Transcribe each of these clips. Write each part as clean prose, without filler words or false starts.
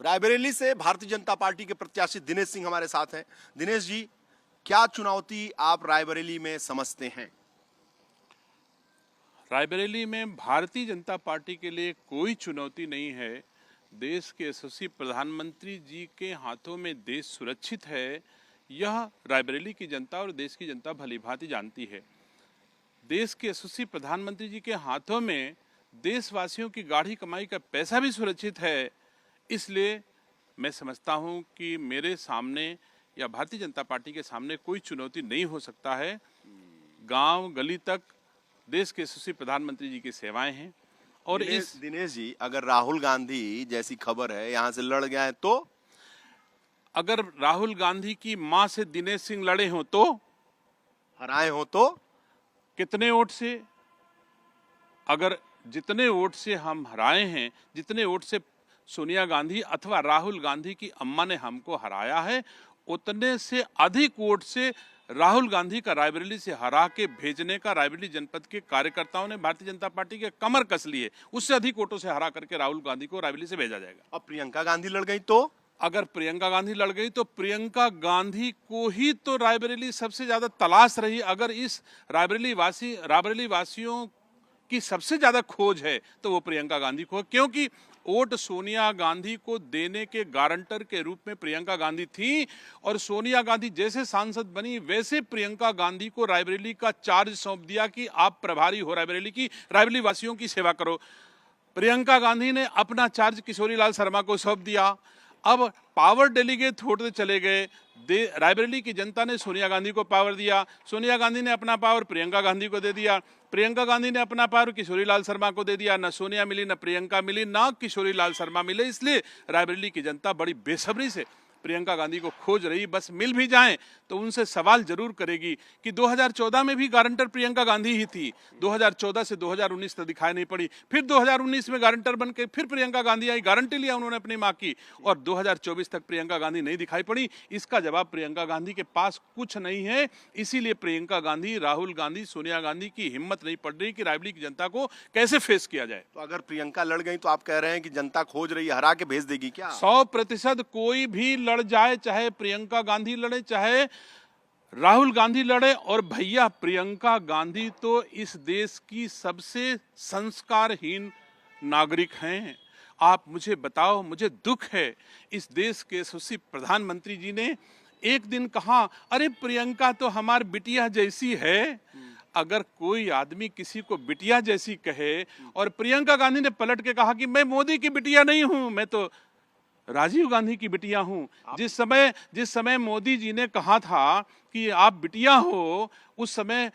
रायबरेली से भारतीय जनता पार्टी के प्रत्याशी दिनेश सिंह हमारे साथ हैं। दिनेश जी, क्या चुनौती आप रायबरेली में समझते हैं? रायबरेली में भारतीय जनता पार्टी के लिए कोई चुनौती नहीं है। देश के यशस्वी प्रधानमंत्री जी के हाथों में देश सुरक्षित है, यह रायबरेली की जनता और देश की जनता भलीभांति जानती है। देश के यशस्वी प्रधानमंत्री जी के हाथों में देशवासियों की गाढ़ी कमाई का पैसा भी सुरक्षित है। इसलिए मैं समझता हूं कि मेरे सामने या भारतीय जनता पार्टी के सामने कोई चुनौती नहीं हो सकता है। गांव गली तक देश के यशस्वी प्रधानमंत्री जी की सेवाएं हैं। और दिनेश जी, अगर राहुल गांधी जैसी खबर है यहां से लड़ गया है तो? अगर राहुल गांधी की मां से दिनेश सिंह लड़े हों तो? हराए हो तो? कितने वोट से? अगर जितने वोट से हम हराए हैं, जितने वोट से सोनिया गांधी अथवा राहुल गांधी की अम्मा ने हमको हराया है, उतने से अधिक वोट से राहुल गांधी का रायबरेली से हरा के भेजने का रायबरेली जनपद के कार्यकर्ताओं ने भारतीय जनता पार्टी के कमर कस ली है। उससे अधिक वोटों से हरा करके राहुल गांधी को रायबरेली से भेजा जाएगा। अब प्रियंका गांधी लड़ गई तो? अगर प्रियंका गांधी लड़ गई तो प्रियंका गांधी को ही तो रायबरेली सबसे ज्यादा तलाश रही। अगर इस रायबरेली वासियों की सबसे ज्यादा खोज है तो वो प्रियंका गांधी को, क्योंकि वोट सोनिया गांधी को देने के गारंटर के रूप में प्रियंका गांधी थी। और सोनिया गांधी जैसे सांसद बनी वैसे प्रियंका गांधी को रायबरेली का चार्ज सौंप दिया कि आप प्रभारी हो रायबरेली की, रायबरेली वासियों की सेवा करो। प्रियंका गांधी ने अपना चार्ज किशोरी लाल शर्मा को सौंप दिया। अब पावर डेलीगेट होते चले गए। रायबरेली की जनता ने सोनिया गांधी को पावर दिया, सोनिया गांधी ने अपना पावर प्रियंका गांधी को दे दिया, प्रियंका गांधी ने अपना पावर किशोरी लाल शर्मा को दे दिया। न सोनिया मिली, न प्रियंका मिली, न किशोरी लाल शर्मा मिले। इसलिए रायबरेली की जनता बड़ी बेसब्री से प्रियंका गांधी को खोज रही। बस मिल भी जाएं तो उनसे सवाल जरूर करेगी कि 2014 में भी गारंटर प्रियंका गांधी ही थी। 2014 से 2019 तक दिखाई नहीं पड़ी। फिर 2019 में गारंटर बन के फिर प्रियंका गांधी आई, गारंटी लिया उन्होंने अपनी मां की, और 2024 तक प्रियंका गांधी नहीं दिखाई पड़ी। इसका जवाब प्रियंका गांधी के पास कुछ नहीं है। इसीलिए प्रियंका गांधी, राहुल गांधी, सोनिया गांधी की हिम्मत नहीं पड़ रही कि रायबरेली की जनता को कैसे फेस किया जाए। तो अगर प्रियंका लड़ गई तो आप कह रहे हैं कि जनता खोज रही, हरा के भेज देगी क्या? 100% कोई भी लड़ जाए, चाहे प्रियंका गांधी लड़े, चाहे राहुल गांधी लड़े। और भैया, प्रियंका गांधी तो इस देश की सबसे संस्कारहीन नागरिक हैं। आप मुझे बताओ, मुझे दुख है, इस देश के यशस्वी प्रधानमंत्री जी ने एक दिन कहा, अरे प्रियंका तो हमारी बिटिया जैसी है। अगर कोई आदमी किसी को बिटिया जैसी कहे, और प्रियंका गांधी ने पलट के कहा कि मैं मोदी की बिटिया नहीं हूं, मैं तो राजीव गांधी की बिटिया हूं। जिस समय मोदी जी ने कहा था कि आप बिटिया हो, उस समय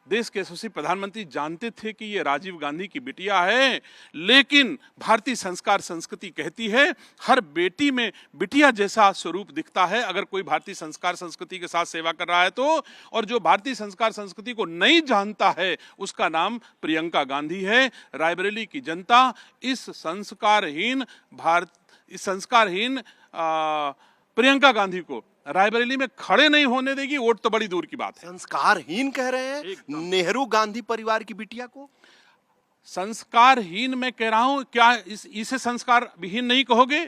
देश के यशस्वी प्रधानमंत्री जानते थे कि ये राजीव गांधी की बिटिया है। लेकिन भारतीय संस्कार संस्कृति कहती है हर बेटी में बिटिया जैसा स्वरूप दिखता है अगर कोई भारतीय संस्कार संस्कृति के साथ सेवा कर रहा है तो। और जो भारतीय संस्कार संस्कृति को नहीं जानता है उसका नाम प्रियंका गांधी है। रायबरेली की जनता इस संस्कारहीन प्रियंका गांधी को रायबरेली में खड़े नहीं होने देगी। वोट तो बड़ी दूर की बात है। संस्कारहीन कह रहे हैं नेहरू गांधी परिवार की बिटिया को? संस्कारहीन मैं कह रहा हूं, क्या इसे संस्कार विहीन नहीं कहोगे?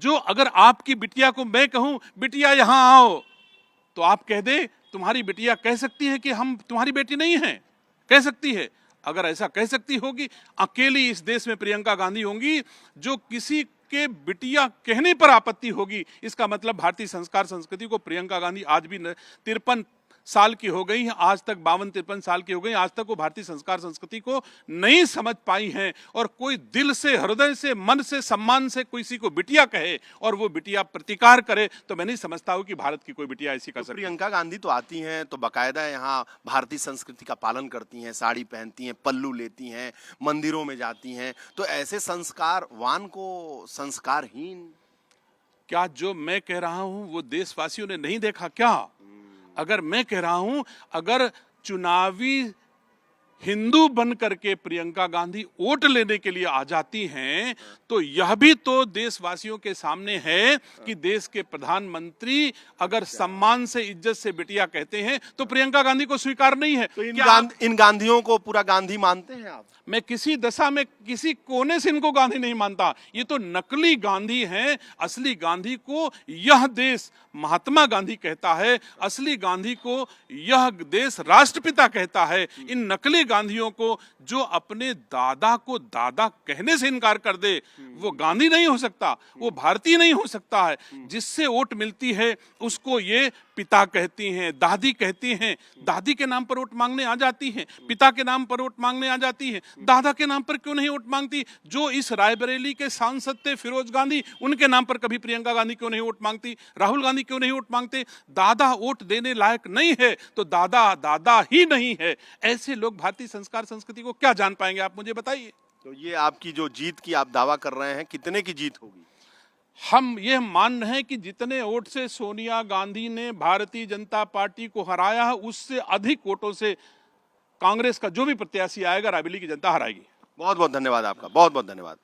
जो अगर आपकी बिटिया को मैं कहूं बिटिया यहां आओ, तो आप कह दे, तुम्हारी बिटिया कह सकती है कि हम तुम्हारी बेटी नहीं हैं? कह सकती है। अगर ऐसा कह सकती होगी, अकेली इस देश में प्रियंका गांधी होंगी जो किसी के बिटिया कहने पर आपत्ति होगी। इसका मतलब भारतीय संस्कार संस्कृति को प्रियंका गांधी आज भी 53 साल की हो गई हैं, आज तक 52-53 साल की हो गई, आज तक वो भारतीय संस्कार संस्कृति को नहीं समझ पाई हैं। और कोई दिल से, हृदय से, मन से, सम्मान से किसी को बिटिया कहे और वो बिटिया प्रतिकार करे, तो मैं नहीं समझता हूं कि भारत की कोई बिटिया ऐसी कर सकती है। प्रियंका गांधी तो आती हैं तो बाकायदा यहाँ भारतीय संस्कृति का पालन करती हैं, साड़ी पहनती हैं, पल्लू लेती हैं, मंदिरों में जाती हैं, तो ऐसे संस्कारवान को संस्कारहीन? क्या जो मैं कह रहा हूं वो देशवासियों ने नहीं देखा क्या? अगर मैं कह रहा हूं, अगर चुनावी हिंदू बन करके प्रियंका गांधी वोट लेने के लिए आ जाती हैं, तो यह भी तो देशवासियों के सामने है कि देश के प्रधानमंत्री अगर सम्मान से, इज्जत से बिटिया कहते हैं तो प्रियंका गांधी को स्वीकार नहीं है। तो क्या इन गांधियों को पूरा गांधी मानते हैं आप? मैं किसी दशा में किसी कोने से इनको गांधी नहीं मानता। ये तो नकली गांधी हैं। असली गांधी को यह देश महात्मा गांधी कहता है, असली गांधी को यह देश राष्ट्रपिता कहता है। इन नकली गांधियों को, जो अपने दादा को दादा कहने से इनकार कर दे, वो गांधी नहीं हो सकता, वो भारतीय नहीं हो सकता है। जिससे वोट मिलती है उसको ये पिता कहती हैं, दादी कहती हैं। दादी के नाम पर वोट मांगने आ जाती हैं, पिता के नाम पर वोट मांगने आ जाती हैं, दादा के नाम पर क्यों नहीं वोट मांगती? जो इस रायबरेली के सांसद थे फिरोज गांधी, उनके नाम पर कभी प्रियंका गांधी क्यों नहीं वोट मांगती? राहुल गांधी क्यों नहीं वोट मांगते? दादा वोट देने लायक नहीं है तो दादा दादा ही नहीं है। ऐसे लोग भारतीय संस्कार संस्कृति को क्या जान पाएंगे, आप मुझे बताइए। तो ये आपकी जो जीत की आप दावा कर रहे हैं, कितने की जीत होगी? हम ये मान रहे हैं कि जितने वोट से सोनिया गांधी ने भारतीय जनता पार्टी को हराया है, उससे अधिक वोटों से कांग्रेस का जो भी प्रत्याशी आएगा रायबरेली की जनता हराएगी। बहुत बहुत धन्यवाद आपका, बहुत बहुत धन्यवाद।